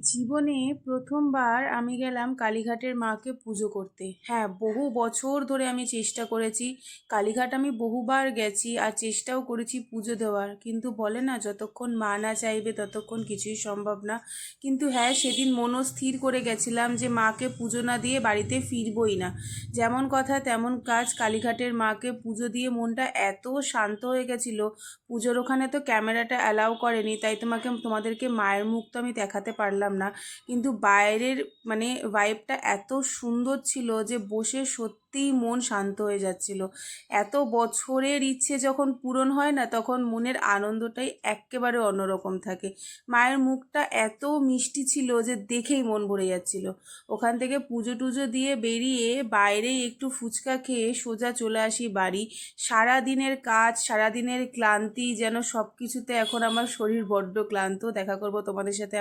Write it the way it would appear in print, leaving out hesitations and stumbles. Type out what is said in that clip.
জীবনে প্রথমবার আমি গেলাম কালীঘাটের মাকে পুজো করতে। হ্যাঁ, বহু বছর ধরে আমি চেষ্টা করেছি। কালীঘাট আমি বহুবার গেছি আর চেষ্টাও করেছি পুজো দেওয়ার, কিন্তু বলে না, যতক্ষণ মা না চাইবে ততক্ষণ কিছুই সম্ভব না। কিন্তু হ্যাঁ, সেদিন মনস্থির করে গেছিলাম যে মাকে পুজো না দিয়ে বাড়িতে ফিরবই না। যেমন কথা তেমন কাজ, কালীঘাটের মাকে পুজো দিয়ে মনটা এত শান্ত হয়ে গেছিল। পুজোর ওখানে তো ক্যামেরাটা অ্যালাউ করেনি, তাই তোমাদেরকে মায়ের মুখ তো আমি দেখাতে পারলাম না। কিন্তু বাইরের মানে ভাইবটা এত সুন্দর ছিল যে বসে সত্যিই মন শান্ত হয়ে যাচ্ছিল। এত বছরের ইচ্ছে যখন পূরণ হয় না, তখন মনের আনন্দটাই এক্কেবারে অন্যরকম থাকে। মায়ের মুখটা এত মিষ্টি ছিল যে দেখেই মন ভরে যাচ্ছিল। ওখান থেকে পুজো টুজো দিয়ে বেরিয়ে বাইরেই একটু ফুচকা খেয়ে সোজা চলে আসি বাড়ি। সারা দিনের কাজ, সারা দিনের ক্লান্তি যেন সব কিছুতে এখন আমার শরীর বড্ড ক্লান্ত। দেখা করব তোমাদের সাথে।